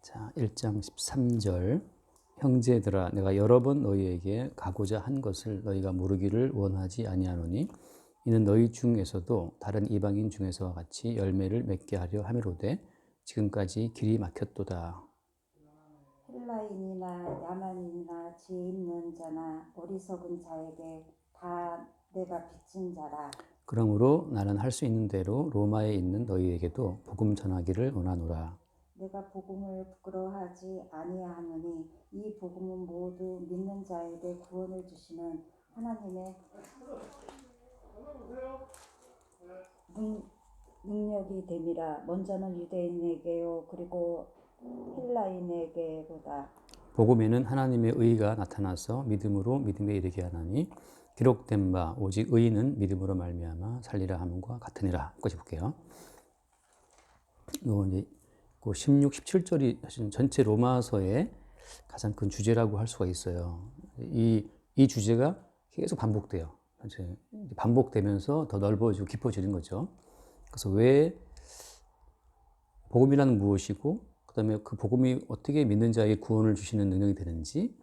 자, 1장 13절. 형제들아, 내가 여러 번 너희에게 가고자 한 것을 너희가 모르기를 원하지 아니하노니 이는 너희 중에서도 다른 이방인 중에서와 같이 열매를 맺게 하려 함이로되 지금까지 길이 막혔도다. 헬라인이나 야만인이나 지혜 있는 자나 어리석은 자에게 다 내가 빚진 자라. 그러므로 나는 할 수 있는 대로 로마에 있는 너희에게도 복음 전하기를 원하노라. 내가 복음을 부끄러워하지 아니하노니 이 복음은 모두 믿는 자에게 구원을 주시는 하나님의 능력이 됨이라. 먼저는 유대인에게요 그리고 헬라인에게로다. 복음에는 하나님의 의가 나타나서 믿음으로 믿음에 이르게 하나니 기록된 바 오직 의인은 믿음으로 말미암아 살리라 함과 같으니라. 여기까지 볼게요. 이거 이제 16, 17절이 사실 전체 로마서의 가장 큰 주제라고 할 수가 있어요. 이 주제가 계속 반복돼요. 반복되면서 더 넓어지고 깊어지는 거죠. 그래서 왜 복음이란 무엇이고, 그 다음에 그 복음이 어떻게 믿는 자에게 구원을 주시는 능력이 되는지,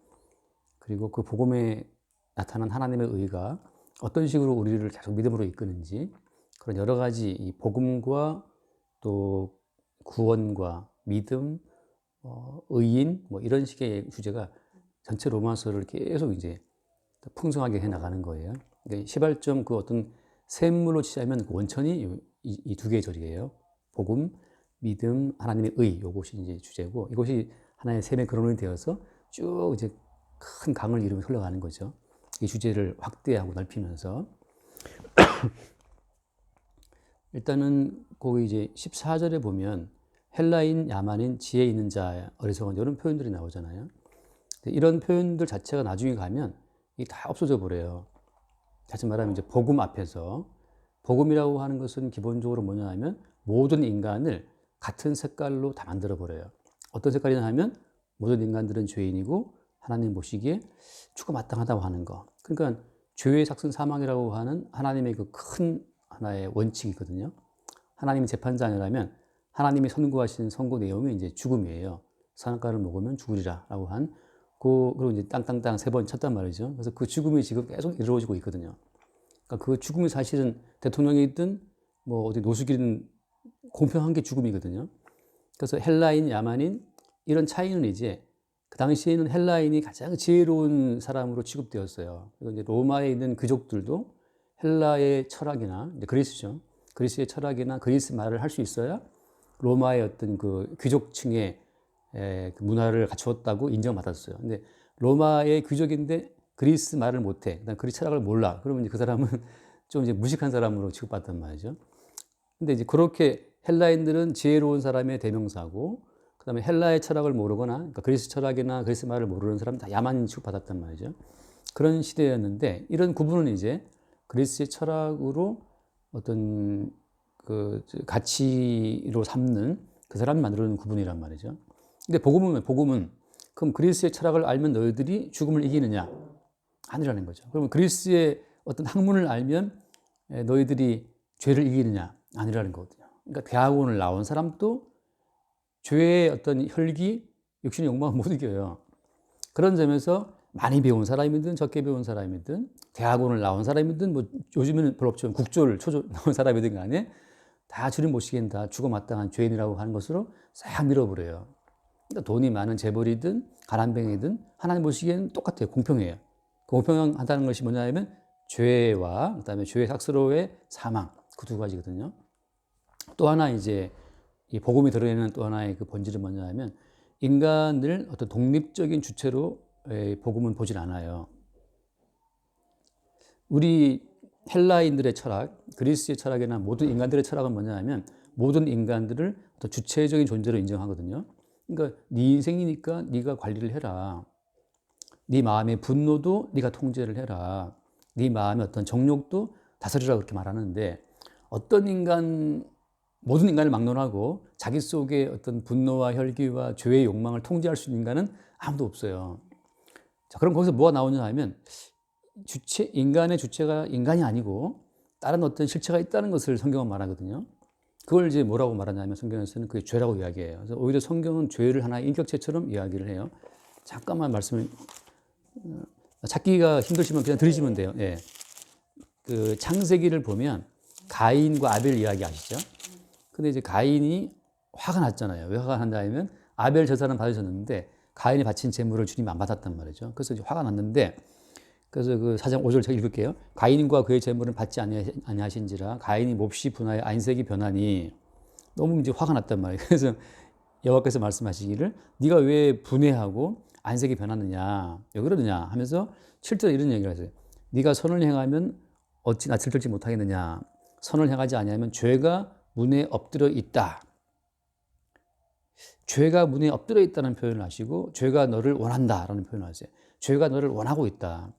그리고 그 복음에 나타난 하나님의 의가 어떤 식으로 우리를 계속 믿음으로 이끄는지, 그런 여러 가지 이 복음과 또 구원과 믿음, 의인, 뭐 이런 식의 주제가 전체 로마서를 계속 이제 풍성하게 해 나가는 거예요. 그러니까 시발점 그 어떤 샘물로 치자면 그 원천이 이 두 개의 절이에요. 복음, 믿음, 하나님의 의, 이것이 이제 주제고, 이것이 하나의 샘의 근원이 되어서 쭉 이제 큰 강을 이루며 흘러가는 거죠. 이 주제를 확대하고 넓히면서. 일단은 거기 이제 14절에 보면 헬라인, 야만인, 지혜 있는 자, 어리석은 이런 표현들이 나오잖아요. 이런 표현들 자체가 나중에 가면 이게 다 없어져 버려요. 다시 말하면 이제 복음 앞에서, 복음이라고 하는 것은 기본적으로 뭐냐 하면 모든 인간을 같은 색깔로 다 만들어 버려요. 어떤 색깔이냐 하면 모든 인간들은 죄인이고 하나님 보시기에 죽어 마땅하다고 하는 거. 그러니까 죄의 삭슨 사망이라고 하는 하나님의 그 큰 하나의 원칙이거든요. 하나님이 재판장이라면 하나님이 선고하신 선고 내용이 이제 죽음이에요. 선악과를 먹으면 죽으리라라고 한 그리고 이제 땅땅땅 3번 쳤단 말이죠. 그래서 그 죽음이 지금 계속 이루어지고 있거든요. 그러니까 그 죽음이 사실은 대통령이든 뭐 어디 노숙이든 공평한 게 죽음이거든요. 그래서 헬라인, 야만인 이런 차이는 이제 그 당시에는 헬라인이 가장 지혜로운 사람으로 취급되었어요. 그리고 이제 로마에 있는 귀족들도 헬라의 철학이나 이제 그리스죠. 그리스의 철학이나 그리스 말을 할 수 있어야 로마의 어떤 그 귀족층의 그 문화를 갖추었다고 인정받았어요. 근데 로마의 귀족인데 그리스 말을 못해, 그다음 그리스 철학을 몰라. 그러면 이제 그 사람은 좀 이제 무식한 사람으로 취급받단 말이죠. 근데 이제 그렇게 헬라인들은 지혜로운 사람의 대명사고, 그다음에 헬라의 철학을 모르거나, 그러니까 그리스 철학이나 그리스 말을 모르는 사람 다 야만인 취급받았단 말이죠. 그런 시대였는데 이런 구분은 이제 그리스의 철학으로 어떤 그 가치로 삼는 그 사람이 만들어낸 구분이란 말이죠. 근데 복음은 그럼 그리스의 철학을 알면 너희들이 죽음을 이기느냐? 아니라는 거죠. 그러면 그리스의 어떤 학문을 알면 너희들이 죄를 이기느냐? 아니라는 거거든요. 그러니까 대학원을 나온 사람도 죄의 어떤 혈기, 육신의 욕망을 못 이겨요. 그런 점에서 많이 배운 사람이든 적게 배운 사람이든 대학원을 나온 사람이든 뭐 요즘에는 별로 없지만 국조를 나온 사람이든 간에 다 주님 보시기엔 다 죽어 마땅한 죄인이라고 하는 것으로 싹 밀어버려요. 그러니까 돈이 많은 재벌이든 가난뱅이든 하나님 보시기에는 똑같아요. 공평해요. 공평하다는 것이 뭐냐면 죄와 그다음에 죄의 삭스로의 사망, 그 두 가지거든요. 또 하나 이제 이 복음이 드러내는 또 하나의 그 본질은 뭐냐면 인간을 어떤 독립적인 주체로 복음은 보질 않아요. 우리 헬라인들의 철학, 그리스의 철학이나 모든 인간들의 철학은 뭐냐면 모든 인간들을 어떤 주체적인 존재로 인정하거든요. 그러니까 네 인생이니까 네가 관리를 해라. 네 마음의 분노도 네가 통제를 해라. 네 마음의 어떤 정욕도 다스리라 그렇게 말하는데 모든 인간을 막론하고 자기 속에 어떤 분노와 혈기와 죄의 욕망을 통제할 수 있는 인간은 아무도 없어요. 자, 그럼 거기서 뭐가 나오냐 하면 인간의 주체가 인간이 아니고 다른 어떤 실체가 있다는 것을 성경은 말하거든요. 그걸 이제 뭐라고 말하냐면 성경에서는 그게 죄라고 이야기해요. 그래서 오히려 성경은 죄를 하나의 인격체처럼 이야기를 해요. 잠깐만 말씀을 찾기가 힘드시면 그냥 들으시면 돼요. 예. 그 창세기를 보면 가인과 아벨 이야기 아시죠? 근데 이제 가인이 화가 났잖아요. 왜 화가 났냐면 아벨 제사는 받으셨는데 가인이 바친 제물을 주님이 안 받았단 말이죠. 그래서 이제 화가 났는데 그래서 그 4장 5절 제가 읽을게요. 가인과 그의 제물은 받지 아니하신지라 가인이 몹시 분하여 안색이 변하니 너무 이제 화가 났단 말이에요. 그래서 여호와께서 말씀하시기를 네가 왜 분해하고 안색이 변하느냐 왜 그러느냐 하면서 7절에 이런 얘기를 하세요. 네가 선을 행하면 어찌 낯을 들지 못하겠느냐 선을 행하지 아니하면 죄가 문에 엎드려 있다. 죄가 문에 엎드려 있다는 표현을 하시고 죄가 너를 원한다라는 표현을 하세요. 죄가 너를 원하고 있다.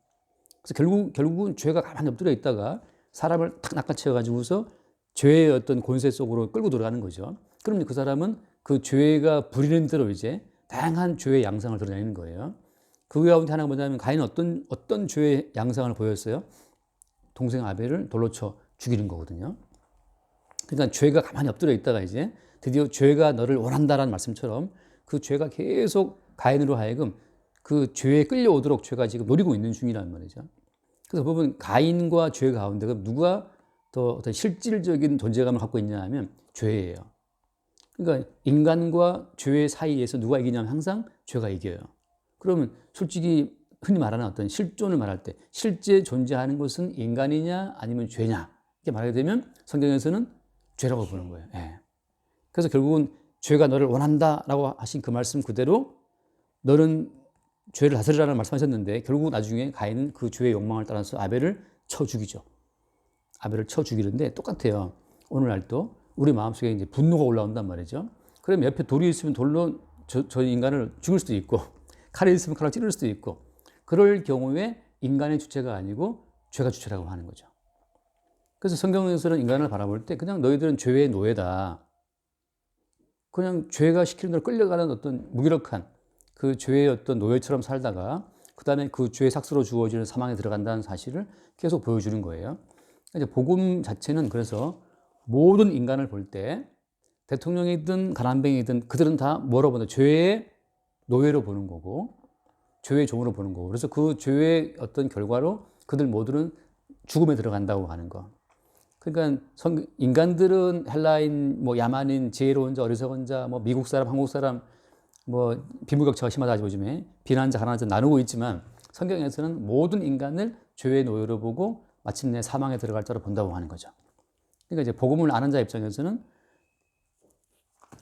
그래서 결국은 죄가 가만히 엎드려 있다가 사람을 탁 낚아채워가지고서 죄의 어떤 권세 속으로 끌고 들어가는 거죠. 그럼 그 사람은 그 죄가 부리는 대로 이제 다양한 죄의 양상을 드러내는 거예요. 그 가운데 하나가 뭐냐면 가인은 어떤 죄의 양상을 보였어요? 동생 아벨을 돌로 쳐 죽이는 거거든요. 그러니까 죄가 가만히 엎드려 있다가 이제 드디어 죄가 너를 원한다라는 말씀처럼 그 죄가 계속 가인으로 하여금 그 죄에 끌려오도록 죄가 지금 노리고 있는 중이라는 말이죠. 그래서 보면 가인과 죄 가운데 누가 더 어떤 실질적인 존재감을 갖고 있냐 하면 죄예요. 그러니까 인간과 죄 사이에서 누가 이기냐면 항상 죄가 이겨요. 그러면 솔직히 흔히 말하는 어떤 실존을 말할 때 실제 존재하는 것은 인간이냐 아니면 죄냐 이렇게 말하게 되면 성경에서는 죄라고 보는 거예요. 예. 그래서 결국은 죄가 너를 원한다라고 하신 그 말씀 그대로 너는 죄를 다스리라는 말씀하셨는데 결국 나중에 가인은 그 죄의 욕망을 따라서 아벨을 쳐 죽이죠. 아벨을 쳐 죽이는데 똑같아요. 오늘날도 우리 마음속에 이제 분노가 올라온단 말이죠. 그럼 옆에 돌이 있으면 돌로 저 인간을 죽일 수도 있고 칼이 있으면 칼로 찌를 수도 있고 그럴 경우에 인간의 주체가 아니고 죄가 주체라고 하는 거죠. 그래서 성경에서는 인간을 바라볼 때 그냥 너희들은 죄의 노예다. 그냥 죄가 시키는 대로 끌려가는 어떤 무기력한 그 죄의 어떤 노예처럼 살다가 그 다음에 그 죄의 삭스로 주어지는 사망에 들어간다는 사실을 계속 보여주는 거예요. 이제 복음 자체는 그래서 모든 인간을 볼 때 대통령이든 가난뱅이든 그들은 다 뭐로 보나 죄의 노예로 보는 거고 죄의 종으로 보는 거고 그래서 그 죄의 어떤 결과로 그들 모두는 죽음에 들어간다고 하는 거. 그러니까 인간들은 헬라인, 뭐 야만인, 지혜로운 자, 어리석은 자, 뭐 미국 사람, 한국 사람, 뭐 빈부격차가 심하다 요즘에 비난자, 가난자 나누고 있지만 성경에서는 모든 인간을 죄의 노예로 보고 마침내 사망에 들어갈 자로 본다고 하는 거죠. 그러니까 이제 복음을 아는 자 입장에서는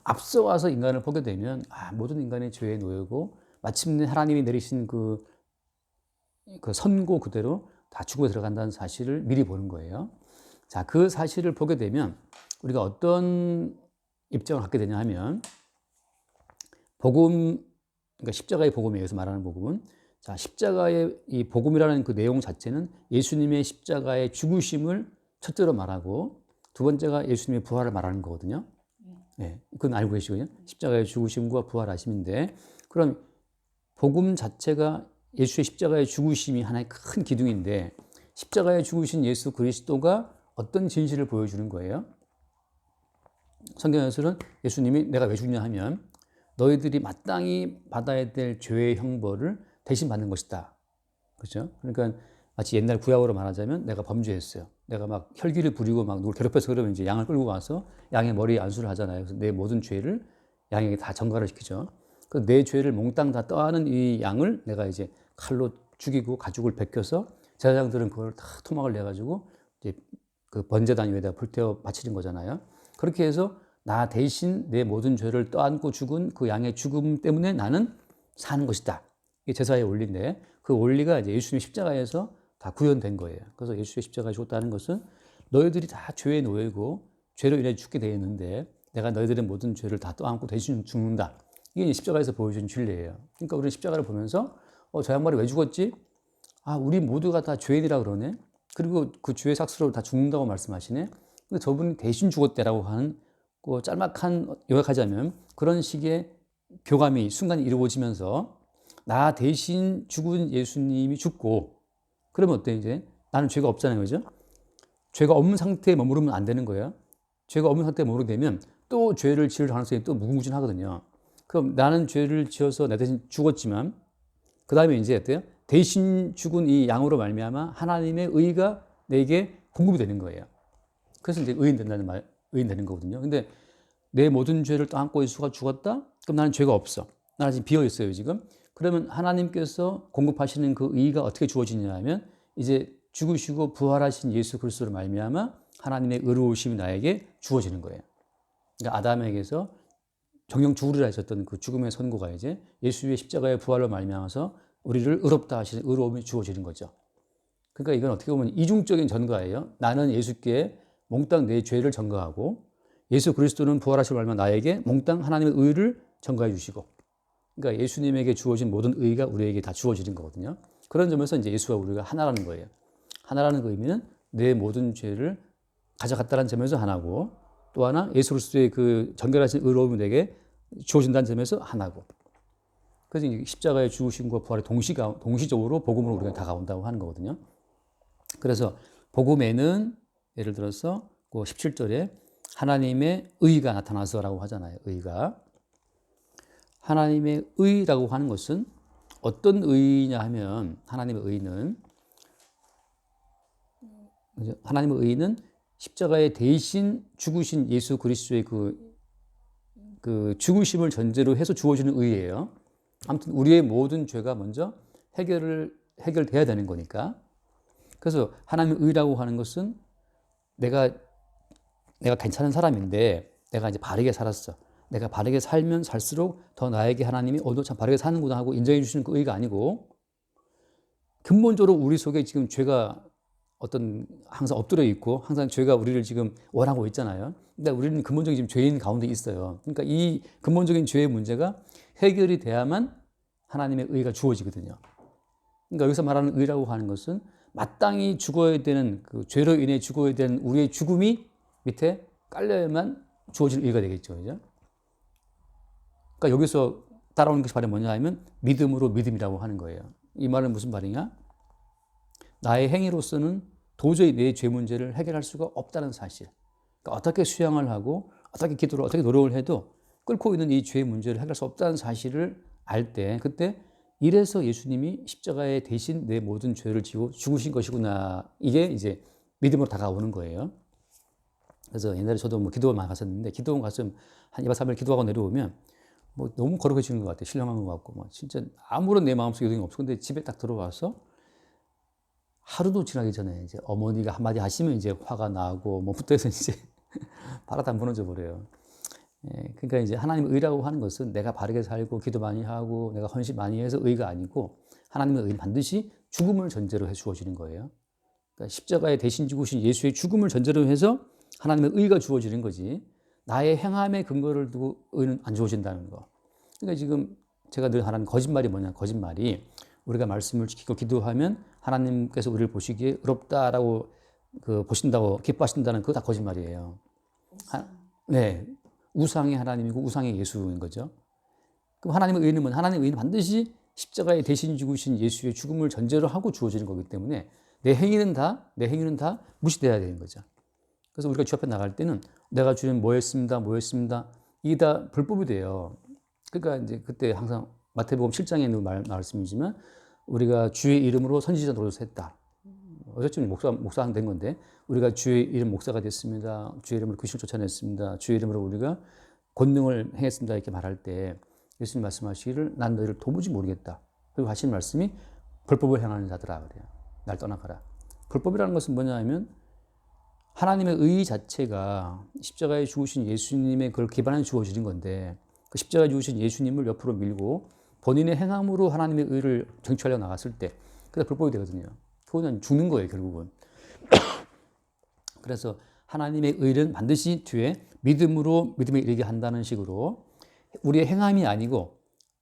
앞서 와서 인간을 보게 되면 모든 인간이 죄의 노예고 마침내 하나님이 내리신 그 선고 그대로 다 죽음에 들어간다는 사실을 미리 보는 거예요. 자, 그 사실을 보게 되면 우리가 어떤 입장을 갖게 되냐 하면 복음, 그러니까 십자가의 복음에 의해서 말하는 복음은 자, 십자가의 이 복음이라는 그 내용 자체는 예수님의 십자가의 죽으심을 첫째로 말하고 두 번째가 예수님의 부활을 말하는 거거든요. 네, 그건 알고 계시거든요. 십자가의 죽으심과 부활하심인데 그럼 복음 자체가 예수의 십자가의 죽으심이 하나의 큰 기둥인데 십자가에 죽으신 예수 그리스도가 어떤 진실을 보여주는 거예요? 성경에서는 예수님이 내가 왜 죽냐 하면 너희들이 마땅히 받아야 될 죄의 형벌을 대신 받는 것이다. 그렇죠? 그러니까 마치 옛날 구약으로 말하자면 내가 범죄했어요. 내가 막 혈기를 부리고 막 누굴 괴롭혀서 그러면 이제 양을 끌고 가서 양의 머리에 안수를 하잖아요. 그래서 내 모든 죄를 양에게 다 전가를 시키죠. 그 내 죄를 몽땅 다 떠안은 이 양을 내가 이제 칼로 죽이고 가죽을 벗겨서 제사장들은 그걸 다 토막을 내가지고 이제 그 번제단 위에다 불태워 바치는 거잖아요. 그렇게 해서 나 대신 내 모든 죄를 떠안고 죽은 그 양의 죽음 때문에 나는 사는 것이다. 이게 제사의 원리인데 그 원리가 이제 예수님 십자가에서 다 구현된 거예요. 그래서 예수의 십자가에 죽었다는 것은 너희들이 다 죄의 노예고 죄로 인해 죽게 되어 있는데 내가 너희들의 모든 죄를 다 떠안고 대신 죽는다. 이게 이제 십자가에서 보여준 진리예요. 그러니까 우리는 십자가를 보면서 저 양반이 왜 죽었지? 우리 모두가 다 죄인이라 그러네. 그리고 그 죄의 삭스로 다 죽는다고 말씀하시네. 근데 저분이 대신 죽었대라고 하는 짤막한 요약하자면 그런 식의 교감이 순간 이루어지면서 나 대신 죽은 예수님이 죽고 그러면 어때 이제 나는 죄가 없잖아요, 그죠? 죄가 없는 상태에 머무르면 안 되는 거예요. 죄가 없는 상태에 머무르게 되면 또 죄를 지을 가능성이 또 무궁무진하거든요. 그럼 나는 죄를 지어서 내 대신 죽었지만 그 다음에 이제 어때요? 대신 죽은 이 양으로 말미암아 하나님의 의가 내게 공급이 되는 거예요. 그래서 이제 의인 된다는 말, 의인 되는 거거든요. 근데 내 모든 죄를 떠안고 예수가 죽었다? 그럼 나는 죄가 없어. 나는 지금 비어 있어요, 지금. 그러면 하나님께서 공급하시는 그 의가 어떻게 주어지냐 하면 이제 죽으시고 부활하신 예수 그리스도로 말미암아 하나님의 의로우심이 나에게 주어지는 거예요. 그러니까 아담에게서 정령 죽으리라 하셨던 그 죽음의 선고가 이제 예수의 십자가의 부활로 말미암아서 우리를 의롭다 하시는 의로움이 주어지는 거죠. 그러니까 이건 어떻게 보면 이중적인 전가예요. 나는 예수께 몽땅 내 죄를 전가하고 예수 그리스도는 부활하실 말만 나에게 몽땅 하나님의 의를 전가해 주시고, 그러니까 예수님에게 주어진 모든 의가 우리에게 다 주어지는 거거든요. 그런 점에서 이제 예수와 우리가 하나라는 거예요. 하나라는 그 의미는 내 모든 죄를 가져갔다는 점에서 하나고, 또 하나 예수 그리스도의 그 전결하신 의로움이 내게 주어진다는 점에서 하나고. 그래서 십자가의 죽으심과 부활의 동시적으로 복음으로 우리가 다가온다고 하는 거거든요. 그래서 복음에는 예를 들어서 그 17절에 하나님의 의가 나타나서라고 하잖아요. 의가. 하나님의 의라고 하는 것은 어떤 의냐 하면 하나님의 의는 십자가에 대신 죽으신 예수 그리스도의 그 죽으심을 전제로 해서 주어지는 의예요. 아무튼 우리의 모든 죄가 먼저 해결돼야 되는 거니까. 그래서 하나님의 의라고 하는 것은 내가 괜찮은 사람인데 내가 이제 바르게 살았어. 내가 바르게 살면 살수록 더 나에게 하나님이 너 참 바르게 사는구나 하고 인정해 주시는 그 의가 아니고, 근본적으로 우리 속에 지금 죄가 항상 엎드려 있고 항상 죄가 우리를 지금 원하고 있잖아요. 근데 우리는 근본적인 지금 죄인 가운데 있어요. 그러니까 이 근본적인 죄의 문제가 해결이 돼야만 하나님의 의가 주어지거든요. 그러니까 여기서 말하는 의라고 하는 것은 마땅히 죽어야 되는 그 죄로 인해 죽어야 되는 우리의 죽음이 밑에 깔려야만 주어질 의가 되겠죠. 그죠? 그러니까 여기서 따라오는 것이 바로 뭐냐 하면 믿음으로 믿음이라고 하는 거예요. 이 말은 무슨 말이냐? 나의 행위로서는 도저히 내 죄 문제를 해결할 수가 없다는 사실. 그러니까 어떻게 수양을 하고 어떻게 기도를 어떻게 노력을 해도 끓고 있는 이 죄 문제를 해결할 수 없다는 사실을 알 때, 그때 이래서 예수님이 십자가에 대신 내 모든 죄를 지고 죽으신 것이구나. 이게 이제 믿음으로 다가오는 거예요. 그래서 옛날에 저도 뭐 기도를 많이 갔었는데, 기도원 갔으면 한 2박 3일 기도하고 내려오면 뭐 너무 거룩해지는 것 같아요. 신령한 것 같고, 뭐 진짜 아무런 내 마음속에 요동이 없어. 근데 집에 딱 들어와서 하루도 지나기 전에 이제 어머니가 한마디 하시면 이제 화가 나고 뭐부터 해서 이제 바로 다 무너져 버려요. 그러니까 이제 하나님의 의라고 하는 것은 내가 바르게 살고 기도 많이 하고 내가 헌신 많이 해서 의가 아니고, 하나님의 의는 반드시 죽음을 전제로 해 주어지는 거예요. 그러니까 십자가에 대신 죽으신 예수의 죽음을 전제로 해서 하나님의 의가 주어지는 거지, 나의 행함의 근거를 두고 의는 안 주어진다는 거. 그러니까 지금 제가 늘 하는 거짓말이 뭐냐, 거짓말이 우리가 말씀을 지키고 기도하면 하나님께서 우리를 보시기에 의롭다라고 보신다고 기뻐하신다는 그거 다 거짓말이에요. 네, 우상의 하나님이고 우상의 예수인 거죠. 그럼 하나님의 의는 뭐냐? 하나님의 의는 반드시 십자가에 대신 죽으신 예수의 죽음을 전제로 하고 주어지는 거기 때문에 내 행위는 다 무시돼야 되는 거죠. 그래서 우리가 주 앞에 나갈 때는 내가 주님 뭐 했습니다. 이게 다 불법이 돼요. 그러니까 이제 그때 항상 마태복음 7장에 있는 말씀이지만 우리가 주의 이름으로 선지자 노릇을 했다. 어쨌든 목사가 된 건데, 우리가 주의 이름 목사가 됐습니다. 주의 이름으로 귀신을 쫓아냈습니다. 주의 이름으로 우리가 권능을 행했습니다. 이렇게 말할 때 예수님 말씀하시기를 난 너희를 도무지 모르겠다. 그리고 하신 말씀이 불법을 행하는 자들아 그래요. 날 떠나가라. 불법이라는 것은 뭐냐 하면 하나님의 의 자체가 십자가에 죽으신 예수님의 그걸 기반에 주어지는 건데, 그 십자가에 죽으신 예수님을 옆으로 밀고 본인의 행함으로 하나님의 의를 정취하려고 나갔을 때 그게 불법이 되거든요. 그거는 죽는 거예요, 결국은. 그래서 하나님의 의는 반드시 뒤에 믿음에 이르게 한다는 식으로 우리의 행함이 아니고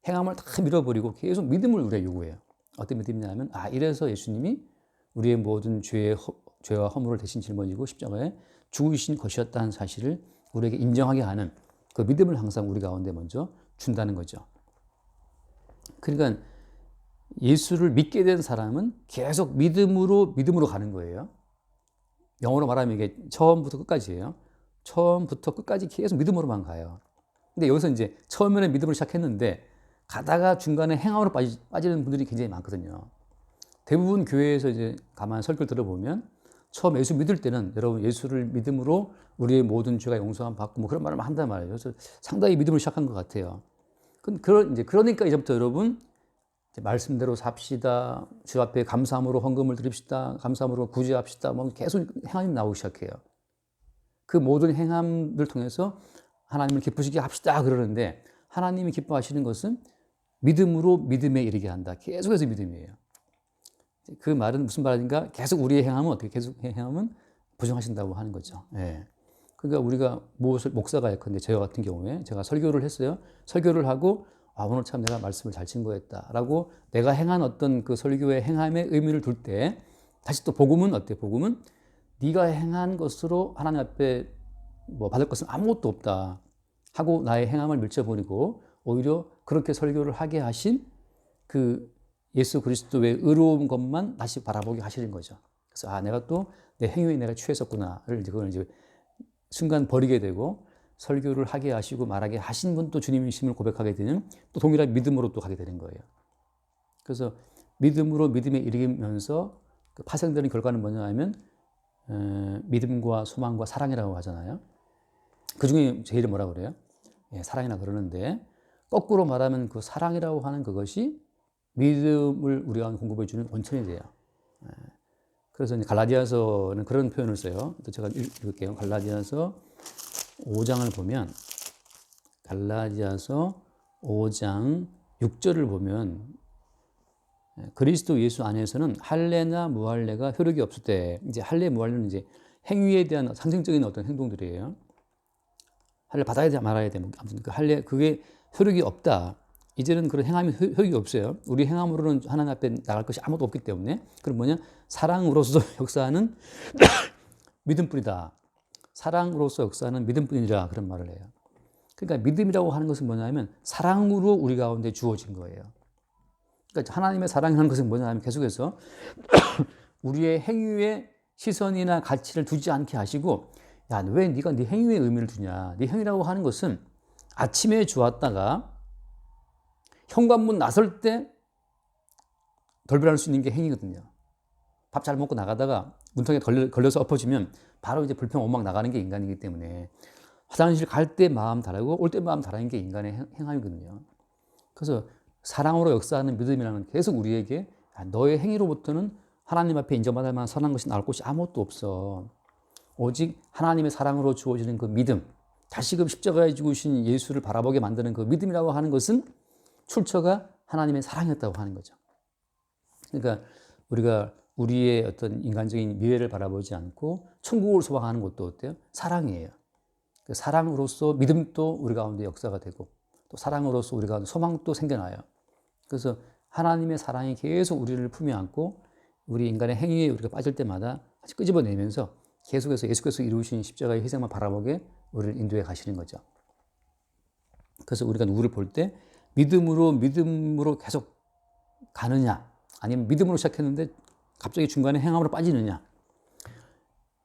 행함을 다 밀어버리고 계속 믿음을 우리가 요구해요. 어떤 믿음이냐면 이래서 예수님이 우리의 모든 죄와 허물을 대신 짊어지고 십자가에 죽으신 것이었다는 사실을 우리에게 인정하게 하는 그 믿음을 항상 우리 가운데 먼저 준다는 거죠. 그러니까 예수를 믿게 된 사람은 계속 믿음으로 가는 거예요. 영어로 말하면 이게 처음부터 끝까지예요. 처음부터 끝까지 계속 믿음으로만 가요. 근데 여기서 이제 처음에는 믿음으로 시작했는데 가다가 중간에 행함으로 빠지는 분들이 굉장히 많거든요. 대부분 교회에서 이제 가만 설교를 들어보면 처음 예수 믿을 때는 여러분 예수를 믿음으로 우리의 모든 죄가 용서함 받고 뭐 그런 말을 한단 말이에요. 그래서 상당히 믿음으로 시작한 것 같아요. 그러니까 이제부터 여러분 이제 말씀대로 삽시다. 주 앞에 감사함으로 헌금을 드립시다. 감사함으로 구제합시다. 뭐 계속 행함이 나오기 시작해요. 그 모든 행함을 통해서 하나님을 기쁘시게 합시다 그러는데 하나님이 기뻐하시는 것은 믿음으로 믿음에 이르게 한다. 계속해서 믿음이에요. 그 말은 무슨 말인가? 계속 우리의 행함은 어떻게 계속 행함은 부정하신다고 하는 거죠. 예. 그러니까 우리가 목사가 예컨대 저 같은 경우에 제가 설교를 했어요. 설교를 하고 오늘 참 내가 말씀을 잘 증거했다라고 내가 행한 어떤 그 설교의 행함의 의미를 둘 때 다시 또 복음은 어때요? 복음은 네가 행한 것으로 하나님 앞에 뭐 받을 것은 아무것도 없다 하고 나의 행함을 밀쳐버리고 오히려 그렇게 설교를 하게 하신 그 예수 그리스도의 의로운 것만 다시 바라보게 하시는 거죠. 그래서 내가 또 내 행위에 내가 취했었구나를 그걸 이제 순간 버리게 되고 설교를 하게 하시고 말하게 하신 분도 주님이심을 고백하게 되는 또 동일한 믿음으로 또 가게 되는 거예요. 그래서 믿음으로 믿음에 이르면서 그 파생되는 결과는 뭐냐 하면 믿음과 소망과 사랑이라고 하잖아요. 그 중에 제일은 뭐라 그래요? 사랑이라 그러는데 거꾸로 말하면 그 사랑이라고 하는 그것이 믿음을 우리가 공급해 주는 원천이 돼요. 그래서 이제 갈라디아서는 그런 표현을 써요. 또 제가 읽을게요. 갈라디아서 5장을 보면 갈라디아서 5장 6절을 보면 그리스도 예수 안에서는 할례나 무할례가 효력이 없을 때 이제 할례 무할례는 이제 행위에 대한 상징적인 어떤 행동들이에요. 할례 받아야 돼 말아야 돼. 아무튼 그 할례 그게 효력이 없다. 이제는 그런 행함이 효력이 없어요. 우리 행함으로는 하나님 앞에 나갈 것이 아무것도 없기 때문에 그럼 뭐냐? 사랑으로서 역사하는 믿음뿐이다. 사랑으로서 역사하는 믿음뿐이라 그런 말을 해요. 그러니까 믿음이라고 하는 것은 뭐냐면 사랑으로 우리 가운데 주어진 거예요. 그러니까 하나님의 사랑이라는 것은 뭐냐면 계속해서 우리의 행위에 시선이나 가치를 두지 않게 하시고 야, 왜 네가 네 행위에 의미를 두냐? 네 행위라고 하는 것은 아침에 주었다가 현관문 나설 때 돌변할 수 있는 게 행위거든요. 밥 잘 먹고 나가다가 문턱에 걸려서 엎어지면 바로 이제 불평 원망 나가는 게 인간이기 때문에 화장실 갈 때 마음 다르고 올 때 마음 다르는 게 인간의 행함이거든요. 그래서 사랑으로 역사하는 믿음이라는 계속 우리에게 너의 행위로부터는 하나님 앞에 인정받을 만한 선한 것이 나올 곳이 아무것도 없어. 오직 하나님의 사랑으로 주어지는 그 믿음, 다시금 십자가에 죽으신 예수를 바라보게 만드는 그 믿음이라고 하는 것은 출처가 하나님의 사랑이었다고 하는 거죠. 그러니까 우리가 우리의 어떤 인간적인 미래를 바라보지 않고 천국을 소망하는 것도 어때요? 사랑이에요. 그 사랑으로서 믿음도 우리 가운데 역사가 되고 또 사랑으로서 우리 가운데 소망도 생겨나요. 그래서 하나님의 사랑이 계속 우리를 품에 안고 우리 인간의 행위에 우리가 빠질 때마다 다시 끄집어내면서 계속해서 예수께서 이루신 십자가의 희생만 바라보게 우리를 인도해 가시는 거죠. 그래서 우리가 누구를 볼 때 믿음으로 계속 가느냐 아니면 믿음으로 시작했는데 갑자기 중간에 행함으로 빠지느냐.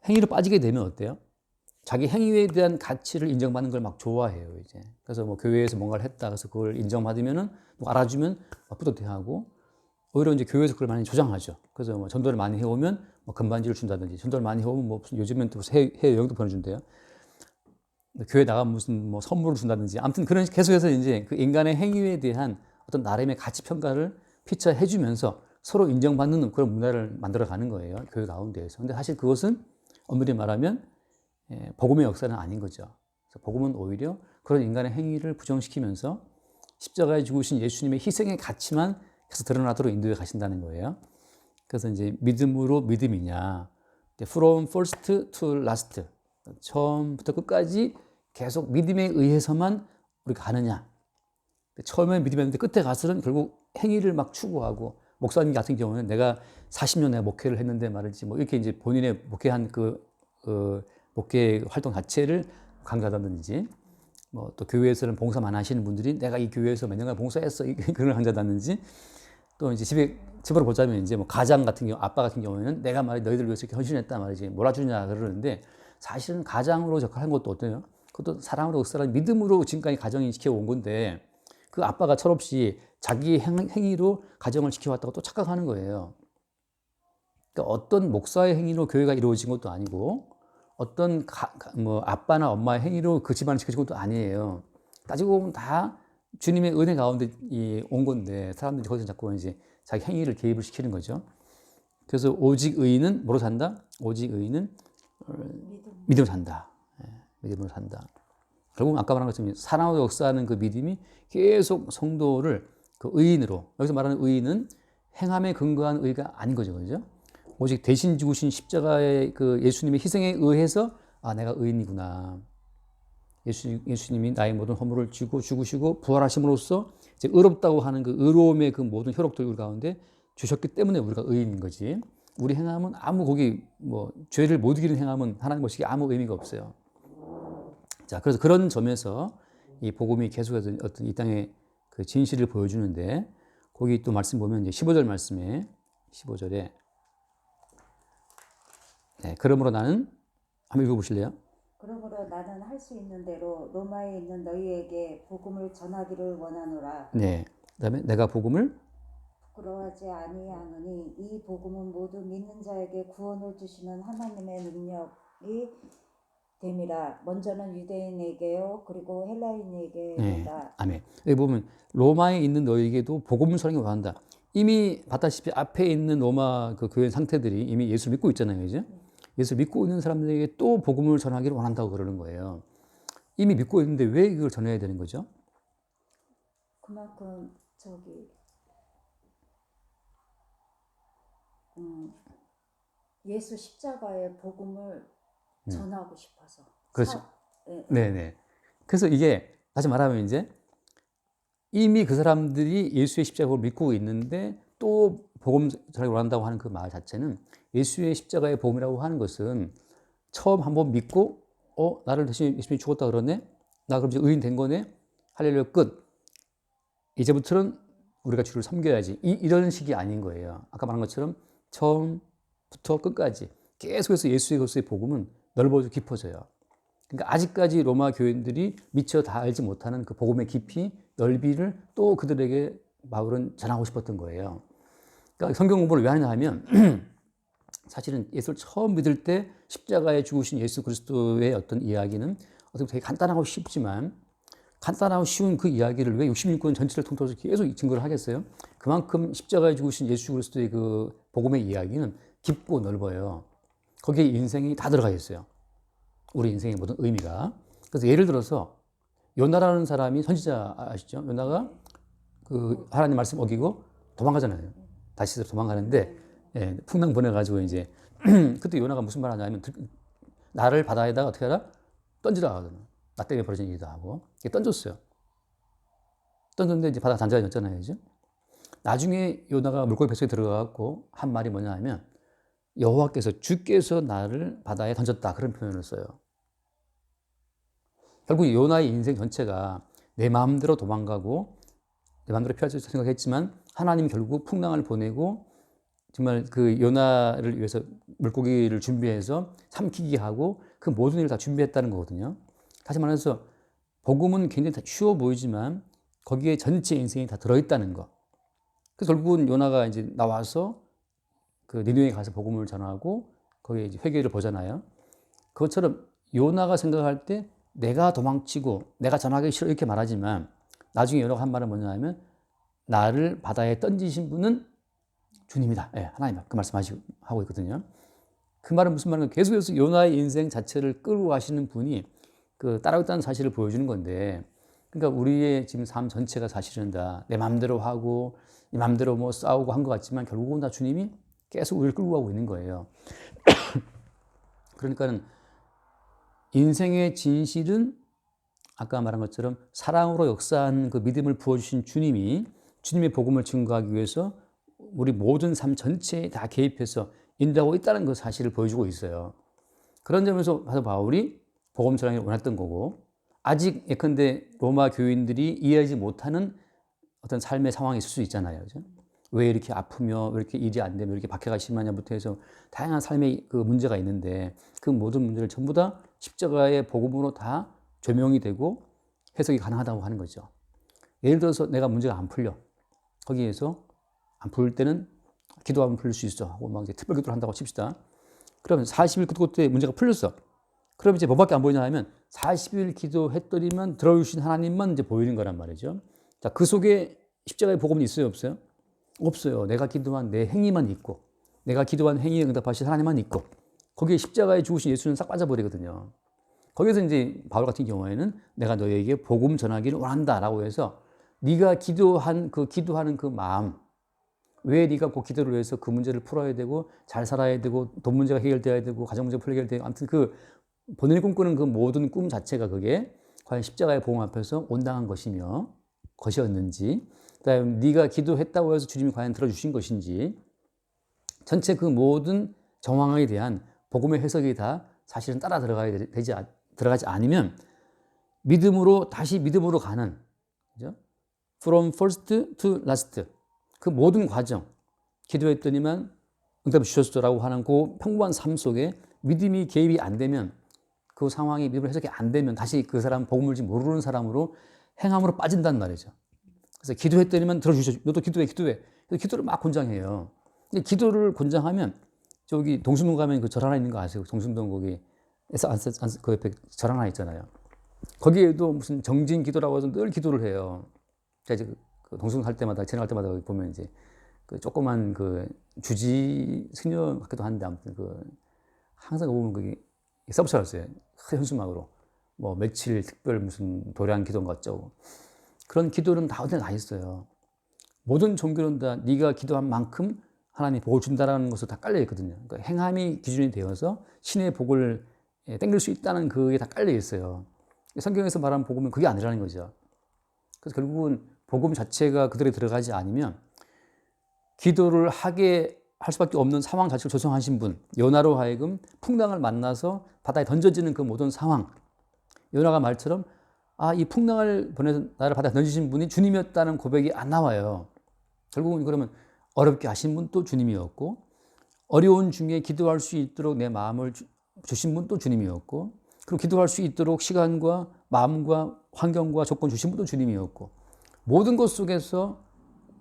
행위로 빠지게 되면 어때요? 자기 행위에 대한 가치를 인정받는 걸 막 좋아해요, 이제. 그래서 뭐 교회에서 뭔가를 했다. 그래서 그걸 인정받으면은 뭐 알아주면 뿌듯해하고 오히려 이제 교회에서 그걸 많이 조장하죠. 그래서 뭐 전도를 많이 해오면 뭐 금반지를 준다든지 전도를 많이 해오면 뭐 요즘엔 또 해외 여행도 보내준대요. 교회 나가면 무슨 뭐 선물을 준다든지 아무튼 그런 계속해서 이제 그 인간의 행위에 대한 어떤 나름의 가치 평가를 피처해 주면서 서로 인정받는 그런 문화를 만들어 가는 거예요. 교회 가운데에서. 근데 사실 그것은 엄밀히 말하면 복음의 역사는 아닌 거죠. 그래서 복음은 오히려 그런 인간의 행위를 부정시키면서 십자가에 죽으신 예수님의 희생의 가치만 계속 드러나도록 인도해 가신다는 거예요. 그래서 이제 믿음으로 믿음이냐. From first to last. 처음부터 끝까지 계속 믿음에 의해서만 우리가 가느냐. 처음에 믿음이었는데 끝에 가서는 결국 행위를 막 추구하고 목사님 같은 경우는 내가 40년 내가 목회를 했는데 말이지 뭐 이렇게 이제 본인의 목회한 그 목회 활동 자체를 강조하다든지 뭐 또 교회에서는 봉사 많이 하시는 분들이 내가 이 교회에서 몇 년간 봉사했어 그걸 강조하다든지 또 이제 집으로 보자면 이제 뭐 가장 같은 경우 아빠 같은 경우에는 내가 말이 너희들 위해서 이렇게 헌신했다 말이지 몰아주냐 그러는데 사실은 가장으로 역할한 것도 어때요? 그것도 사랑으로 역사라는 믿음으로 지금까지 가정이 지켜온 건데 그 아빠가 철없이 자기 행위로 가정을 지켜왔다고 또 착각하는 거예요. 그러니까 어떤 목사의 행위로 교회가 이루어진 것도 아니고 어떤 뭐 아빠나 엄마의 행위로 그 집안을 지켜진 것도 아니에요. 따지고 보면 다 주님의 은혜 가운데 온 건데 사람들이 거기서 자꾸 이제 자기 행위를 개입을 시키는 거죠. 그래서 오직 의인은 뭐로 산다? 오직 의인은 믿음으로 산다. 믿음으로 산다. 결국은 아까 말한 것처럼 사랑으로 역사하는 그 믿음이 계속 성도를 그 의인으로, 여기서 말하는 의인은 행함에 근거한 의가 아닌 거죠. 그죠? 오직 대신 죽으신 십자가의 그 예수님의 희생에 의해서 아, 내가 의인이구나. 예수님이 나의 모든 허물을 지고 죽으시고 부활하심으로써 이제 의롭다고 하는 그 의로움의 그 모든 혈육들 우리 가운데 주셨기 때문에 우리가 의인인 거지. 우리 행함은 아무 거기 뭐 죄를 못 이기는 행함은 하나님 보시기에 아무 의미가 없어요. 자, 그래서 그런 점에서 이 복음이 계속해서 어떤 이 땅의 그 진실을 보여주는데 거기 또 말씀 보면 이제 15절 말씀에 15절에 네, 그러므로 나는 한번 읽어보실래요? 그러므로 나는 할 수 있는 대로 로마에 있는 너희에게 복음을 전하기를 원하노라. 네. 그다음에 내가 복음을 부끄러워하지 아니하노니 이 복음은 모두 믿는 자에게 구원을 주시는 하나님의 능력이 됨이라. 먼저는 유대인에게요 그리고 헬라인에게다. 네. 아멘. 여기 보면 로마에 있는 너희에게도 복음을 전하기 원한다. 이미 봤다시피 앞에 있는 로마 그 교회 상태들이 이미 예수를 믿고 있잖아요. 그죠? 예수를 믿고 있는 사람들에게 또 복음을 전하기를 원한다고 그러는 거예요. 이미 믿고 있는데 왜 이걸 전해야 되는 거죠? 그만큼 예수 십자가의 복음을 전하고 싶어서. 그렇죠. 네네. 그래서 이게 다시 말하면 이제 이미 그 사람들이 예수의 십자가를 믿고 있는데 또 복음 전하기 원한다고 하는 그 말 자체는 예수의 십자가의 복음이라고 하는 것은 처음 한번 믿고 나를 대신 예수님이 죽었다 그러네? 나 그럼 이제 의인 된 거네? 할렐루야 끝. 이제부터는 우리가 주를 섬겨야지. 이런 식이 아닌 거예요. 아까 말한 것처럼 처음부터 끝까지 계속해서 예수의 그리스도의 복음은 넓어지고 깊어져요. 그러니까 아직까지 로마 교인들이 미처 다 알지 못하는 그 복음의 깊이, 넓이를 또 그들에게 바울은 전하고 싶었던 거예요. 그러니까 성경 공부를 왜 하느냐 하면 사실은 예수를 처음 믿을 때 십자가에 죽으신 예수 그리스도의 어떤 이야기는 어떻게 되게 간단하고 쉽지만 간단하고 쉬운 그 이야기를 왜 66권 전체를 통틀어서 계속 증거를 하겠어요? 그만큼 십자가에 죽으신 예수 그리스도의 그 복음의 이야기는 깊고 넓어요. 거기에 인생이 다 들어가 있어요. 우리 인생의 모든 의미가. 그래서 예를 들어서 요나라는 사람이 선지자 아시죠? 요나가 그 하나님 말씀 어기고 도망가잖아요. 다시 도망가는데 풍랑 보내가지고 이제 그때 요나가 무슨 말 하냐면 나를 바다에다가 어떻게 하라? 던지라 하거든요. 나 때문에 벌어진 일이다 하고 던졌어요. 던졌는데 이제 바다가 잔잔해졌잖아요. 그죠? 나중에 요나가 물고기 뱃속에 들어가고 한 말이 뭐냐 하면 여호와께서 주께서 나를 바다에 던졌다 그런 표현을 써요. 결국 요나의 인생 전체가 내 마음대로 도망가고 내 마음대로 피할 수 생각했지만 하나님이 결국 풍랑을 보내고 정말 그 요나를 위해서 물고기를 준비해서 삼키게 하고 그 모든 일을 다 준비했다는 거거든요. 다시 말해서 복음은 굉장히 다 쉬워 보이지만 거기에 전체 인생이 다 들어있다는 거. 그래서 결국은 요나가 이제 나와서 그 니느웨에 가서 복음을 전하고 거기에 이제 회개를 보잖아요. 그것처럼 요나가 생각할 때 내가 도망치고 내가 전하기 싫어 이렇게 말하지만 나중에 요나가 한 말은 뭐냐면 나를 바다에 던지신 분은 주님이다. 하나님 그 말씀하고 있거든요. 그 말은 무슨 말인가? 계속해서 요나의 인생 자체를 끌고 가시는 분이 그 따라고 있다는 사실을 보여주는 건데, 그러니까 우리의 지금 삶 전체가 사실은 다 내 마음대로 하고 내 마음대로 뭐 싸우고 한 것 같지만 결국은 다 주님이 계속 우리를 끌고 가고 있는 거예요. 그러니까는 인생의 진실은 아까 말한 것처럼 사랑으로 역사한 그 믿음을 부어주신 주님이 주님의 복음을 증거하기 위해서 우리 모든 삶 전체에 다 개입해서 인도하고 있다는 그 사실을 보여주고 있어요. 그런 점에서 봐서 바울이 복음 전하기를 원했던 거고, 아직 예컨대 로마 교인들이 이해하지 못하는 어떤 삶의 상황이 있을 수 있잖아요. 그죠? 왜 이렇게 아프며 왜 이렇게 일이 안 되며 왜 이렇게 박해가 심하냐부터 해서 다양한 삶의 그 문제가 있는데 그 모든 문제를 전부 다 십자가의 복음으로 다 조명이 되고 해석이 가능하다고 하는 거죠. 예를 들어서 내가 문제가 안 풀려. 거기에서 안 풀 때는 기도하면 풀릴 수 있어 하고 막 이제 특별 기도를 한다고 칩시다. 그러면 40일 기도 때 문제가 풀렸어. 그럼 이제 뭐밖에 안 보이냐 하면 40일 기도했더니만 들어주신 하나님만 이제 보이는 거란 말이죠. 자, 그 속에 십자가의 복음이 있어요, 없어요? 없어요. 내가 기도한 내 행위만 있고, 내가 기도한 행위에 응답하신 하나님만 있고, 거기에 십자가에 죽으신 예수는 싹 빠져버리거든요. 거기서 이제 바울 같은 경우에는 내가 너에게 복음 전하기를 원한다라고 해서 네가 기도하는 그 마음, 왜 네가 그 기도를 해서 그 문제를 풀어야 되고 잘 살아야 되고 돈 문제가 해결돼야 되고 가정 문제가 풀려야 되고 아무튼 그 본인이 꿈꾸는 그 모든 꿈 자체가 그게 과연 십자가의 복음 앞에서 온당한 것이었는지, 그다음에 네가 기도했다고 해서 주님이 과연 들어주신 것인지, 전체 그 모든 정황에 대한 복음의 해석이 다 사실은 따라 들어가지 않으면 믿음으로 다시 믿음으로 가는, 그죠? From first to last 그 모든 과정, 기도했더니만 응답 주셨어라고 하는 그 평범한 삶 속에 믿음이 개입이 안 되면, 그 상황이 믿음으로 해석이 안 되면 다시 그 사람 복음을 모르는 사람으로 행함으로 빠진단 말이죠. 그래서 기도했더니만 들어주셔. 너도 기도해. 그래서 기도를 막 권장해요. 근데 기도를 권장하면 저기 동숭동 가면 그 절 하나 있는 거 아세요? 동숭동 거기 그 옆에 절 하나 있잖아요. 거기에도 무슨 정진 기도라고 해서 늘 기도를 해요. 제가 이제 그 동숭동 할 때마다 지나갈 때마다 보면 이제 그 조그만 그 주지 스녀 같기도 한데 아무튼 그 항상 보면 그게 서브처였어요. 큰 현수막으로 뭐 며칠 특별 무슨 도량 기도인가 어쩌고 그런 기도는 다 어디나 다 있어요. 모든 종교는 다 네가 기도한 만큼 하나님이 복을 준다라는 것을 다 깔려 있거든요. 그러니까 행함이 기준이 되어서 신의 복을 땡길 수 있다는 그게 다 깔려 있어요. 성경에서 말하는 복음은 그게 아니라는 거죠. 그래서 결국은 복음 자체가 그들에 들어가지 않으면 기도를 하게 할 수밖에 없는 상황 자체를 조성하신 분, 요나로 하여금 풍랑을 만나서 바다에 던져지는 그 모든 상황, 요나가 말처럼 이 풍랑을 보내서 나를 바다에 던지신 분이 주님이었다는 고백이 안 나와요. 결국은 그러면 어렵게 하신 분도 주님이었고, 어려운 중에 기도할 수 있도록 내 마음을 주신 분도 주님이었고, 그리고 기도할 수 있도록 시간과 마음과 환경과 조건 주신 분도 주님이었고, 모든 것 속에서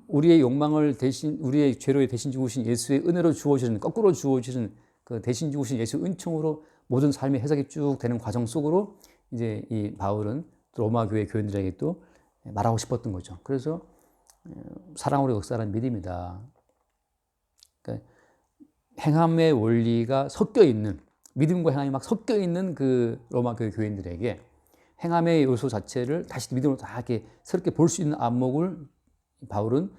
우리의 욕망을 대신, 우리의 죄로 대신 죽으신 예수의 은혜로 주어지는, 거꾸로 주어지는 그 대신 죽으신 예수의 은총으로 모든 삶의 해석이 쭉 되는 과정 속으로 이제 이 바울은 로마 교회 교인들에게 또 말하고 싶었던 거죠. 그래서 사랑으로 역사하는 믿음이다. 그러니까 행함의 원리가 섞여 있는, 믿음과 행함이 막 섞여 있는 그 로마 교회 교인들에게 행함의 요소 자체를 다시 믿음으로 다 이렇게 새롭게 볼 수 있는 안목을 바울은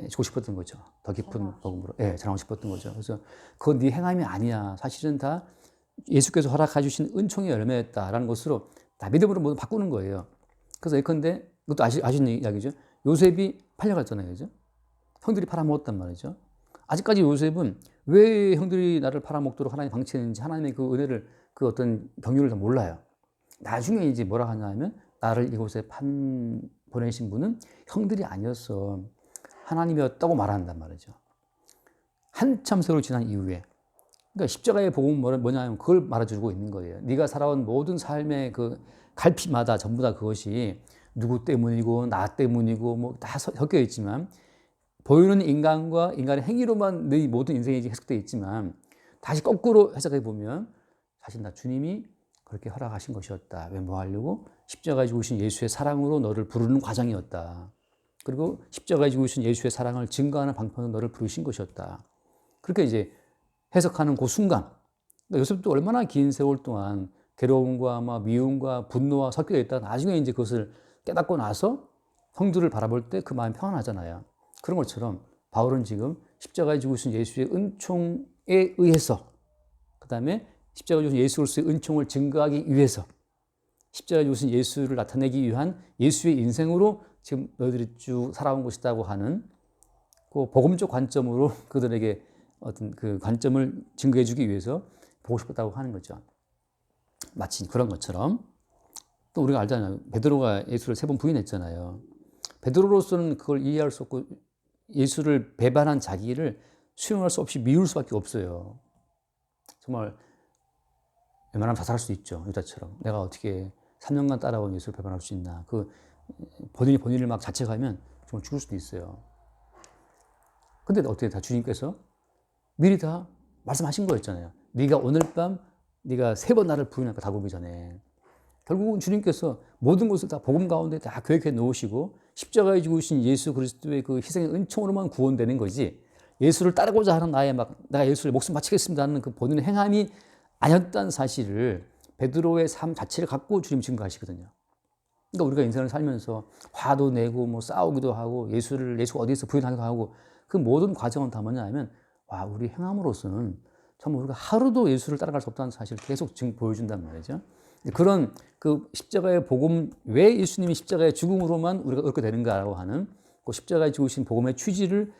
주고 싶었던 거죠. 더 깊은 복음으로 전하고 싶었던 거죠. 그래서 그건 네 행함이 아니야. 사실은 다 예수께서 허락해 주신 은총의 열매였다라는 것으로 다 믿음으로 모두 바꾸는 거예요. 그래서 예컨대 그것도 아시는 이야기죠. 요셉이 팔려갔잖아요. 그죠? 형들이 팔아먹었단 말이죠. 아직까지 요셉은 왜 형들이 나를 팔아먹도록 하나님 방치했는지, 하나님의 그 은혜를, 그 어떤 경륜을 다 몰라요. 나중에 이제 뭐라 하냐면, 나를 이곳에 보내신 분은 형들이 아니었어, 하나님이었다고 말한단 말이죠. 한참 세월 지난 이후에. 그러니까 십자가의 복음은 뭐냐면 그걸 말해주고 있는 거예요. 네가 살아온 모든 삶의 그 갈피마다 전부 다 그것이 누구 때문이고 나 때문이고 뭐 다 섞여 있지만, 보이는 인간과 인간의 행위로만 네 모든 인생이 해석되어 있지만, 다시 거꾸로 해석해 보면 사실 나 주님이 그렇게 허락하신 것이었다. 왜 뭐 하려고? 십자가에 죽으신 예수의 사랑으로 너를 부르는 과정이었다. 그리고 십자가에 죽으신 예수의 사랑을 증거하는 방편으로 너를 부르신 것이었다. 그렇게 이제 해석하는 그 순간, 그러니까 요셉도 얼마나 긴 세월 동안 괴로움과 미움과 분노와 섞여 있다가 나중에 이제 그것을 깨닫고 나서 형들을 바라볼 때 그 마음이 평안하잖아요. 그런 것처럼 바울은 지금 십자가에 죽으신 예수의 은총에 의해서, 그 다음에 십자가에 죽으신 예수로서의 은총을 증거하기 위해서, 십자가에 죽으신 예수를 나타내기 위한 예수의 인생으로 지금 너희들이 쭉 살아온 것이라고 하는 그 복음적 관점으로 그들에게 어떤 그 관점을 증거해 주기 위해서 보고 싶었다고 하는 거죠. 마치 그런 것처럼 또 우리가 알잖아요. 베드로가 예수를 3번 부인했잖아요. 베드로로서는 그걸 이해할 수 없고 예수를 배반한 자기를 수용할 수 없이 미울 수밖에 없어요. 정말 웬만하면 자살할 수도 있죠. 유다처럼. 내가 어떻게 3년간 따라온 예수를 배반할 수 있나. 본인을 막 자책하면 정말 죽을 수도 있어요. 근데 어떻게 다 주님께서 미리 다 말씀하신 거였잖아요. 네가 오늘 밤 네가 3번 나를 부인할 거 다구기 전에. 결국은 주님께서 모든 것을 다 복음 가운데 다 계획해 놓으시고 십자가에 죽으신 예수 그리스도의 그 희생의 은총으로만 구원되는 거지, 예수를 따르고자 하는 내가 예수를 목숨 바치겠습니다 하는 그 본인의 행함이 아니었다는 사실을 베드로의 삶 자체를 갖고 주님 증거하시거든요. 그러니까 우리가 인생을 살면서 화도 내고 뭐 싸우기도 하고 예수 어디서 부인하기도 하고 그 모든 과정은 다 뭐냐 하면 우리 행함으로서는 정말 우리가 하루도 예수를 따라갈 수 없다는 사실을 계속 보여준단 말이죠. 그런 그 십자가의 복음, 왜 예수님이 십자가의 죽음으로만 우리가 얻게 되는가라고 하는 그 십자가에 죽으신 복음의 취지를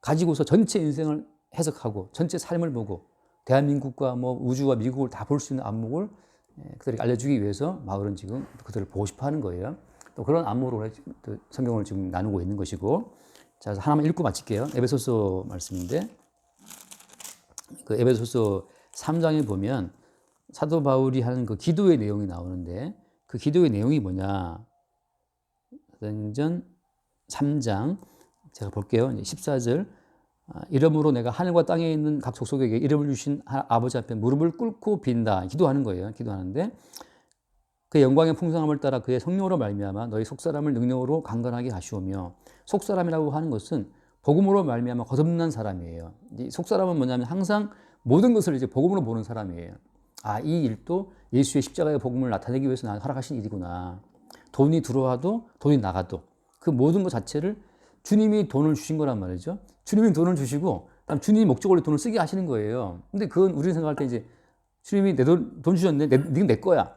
가지고서 전체 인생을 해석하고 전체 삶을 보고 대한민국과 뭐 우주와 미국을 다 볼 수 있는 안목을 그들에게 알려주기 위해서 바울은 지금 그들을 보고 싶어 하는 거예요. 또 그런 안목으로 성경을 지금 나누고 있는 것이고, 자, 하나만 읽고 마칠게요. 에베소서 말씀인데, 그 에베소서 3장에 보면 사도 바울이 하는 그 기도의 내용이 나오는데, 그 기도의 내용이 뭐냐? 사도행전 3장 제가 볼게요. 14절. 이러므로 내가 하늘과 땅에 있는 각 족속에게 이름을 주신 아버지 앞에 무릎을 꿇고 빈다. 기도하는 거예요. 기도하는데 그의 영광의 풍성함을 따라 그의 성령으로 말미암아 너희 속사람을 능력으로 강건하게 하시오며, 속사람이라고 하는 것은 복음으로 말미암아 거듭난 사람이에요. 이 속사람은 뭐냐면 항상 모든 것을 이제 복음으로 보는 사람이에요. 이 일도 예수의 십자가의 복음을 나타내기 위해서 나한테 허락하신 일이구나. 돈이 들어와도 돈이 나가도 그 모든 것 자체를 주님이 돈을 주신 거란 말이죠. 주님이 돈을 주시고 주님이 목적으로 돈을 쓰게 하시는 거예요. 근데 그건 우리는 생각할 때 이제 주님이 내 돈 주셨네. 네가 내 거야.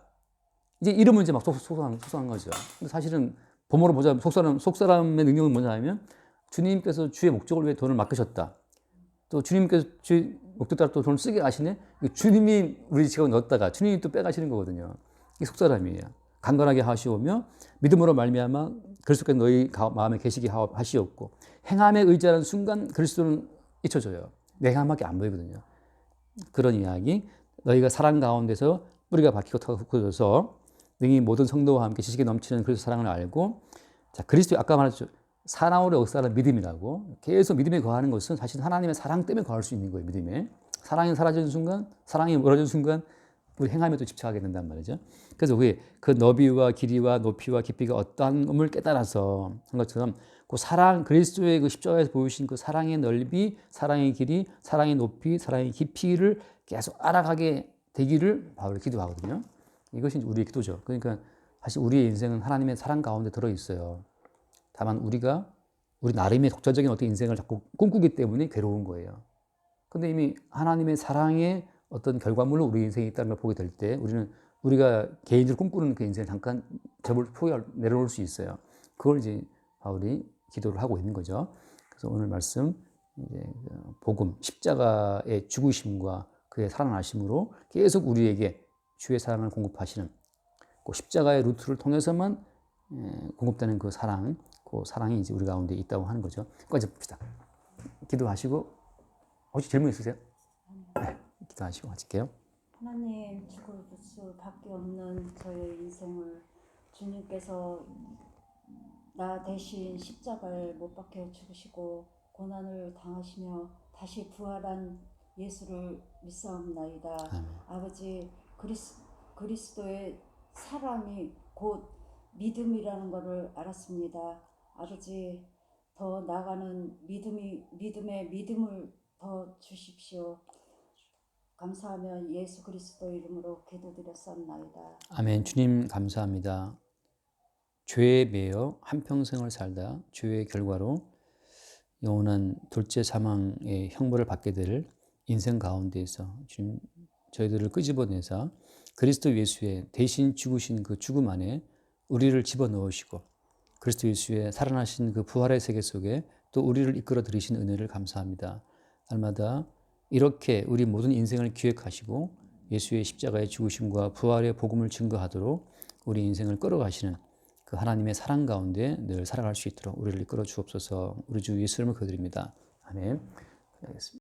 이제 이러면 이제 막 속상한 거죠. 근데 사실은 범어로 보자 속사람의 능력은 뭐냐 하면 주님께서 주의 목적을 위해 돈을 맡기셨다. 또 주님께서 주의 목적 따라 또 돈을 쓰게 하시네. 주님이 우리 지갑에 넣었다가 주님이 또 빼가시는 거거든요. 이게 속사람이에요. 강건하게 하시오며 믿음으로 말미암아 그리스도께서 너희 마음에 계시게 하시었고, 행함에 의지하는 순간 그리스도는 잊혀져요. 내 행함밖에 안 보이거든요. 그런 이야기. 너희가 사랑 가운데서 뿌리가 박히고 터져서 능히 모든 성도와 함께 지식에 넘치는 그리스도 사랑을 알고, 자, 그리스도 아까 말했죠. 사랑으로 역사하는 믿음이라고. 계속 믿음에 거하는 것은 사실 하나님의 사랑 때문에 거할 수 있는 거예요. 믿음에. 사랑이 사라지는 순간, 사랑이 멀어지는 순간 우리 행함에 또 집착하게 된단 말이죠. 그래서 그 너비와 길이와 높이와 깊이가 어떠함을 깨달아서 한 것처럼 그 사랑, 그리스도의 그 십자가에서 보여주신 그 사랑의 넓이, 사랑의 길이, 사랑의 높이, 사랑의 깊이를 계속 알아가게 되기를 바울이 기도하거든요. 이것이 우리의 기도죠. 그러니까 사실 우리의 인생은 하나님의 사랑 가운데 들어있어요. 다만 우리 나름의 독자적인 어떤 인생을 자꾸 꿈꾸기 때문에 괴로운 거예요. 근데 이미 하나님의 사랑의 어떤 결과물로 우리 인생이 있다는 걸 보게 될 때 우리가 개인적으로 꿈꾸는 그 인생을 잠깐 내려놓을 수 있어요. 그걸 이제 바울이 기도를 하고 있는 거죠. 그래서 오늘 말씀 이제 복음 십자가의 죽으심과 그의 살아나심으로 계속 우리에게 주의 사랑을 공급하시는 그 십자가의 루트를 통해서만 공급되는 그 사랑이 이제 우리 가운데 있다고 하는 거죠. 여기까지 봅시다. 기도하시고 혹시 질문 있으세요? 네, 기도하시고 마칠게요. 하나님, 죽을 수밖에 없는 저의 인생을 주님께서 나 대신 십자가에 못 박혀 죽으시고 고난을 당하시며 다시 부활한 예수를 믿사옵나이다. 아버지, 그리스도의 사랑이 곧 믿음이라는 것을 알았습니다. 아버지, 더 나아가는 믿음의 믿음을 더 주십시오. 감사하며 예수 그리스도 이름으로 기도드렸사옵나이다. 아멘. 주님 감사합니다. 죄에 매여 한평생을 살다 죄의 결과로 영원한 둘째 사망의 형벌을 받게 될 인생 가운데에서 주님 저희들을 끄집어내사 그리스도 예수의 대신 죽으신 그 죽음 안에 우리를 집어넣으시고 그리스도 예수의 살아나신 그 부활의 세계 속에 또 우리를 이끌어 들이신 은혜를 감사합니다. 날마다 이렇게 우리 모든 인생을 기획하시고 예수의 십자가의 죽으심과 부활의 복음을 증거하도록 우리 인생을 끌어가시는 그 하나님의 사랑 가운데 늘 살아갈 수 있도록 우리를 이끌어 주옵소서. 우리 주 예수 이름으로 기도드립니다. 아멘. 기도하겠습니다.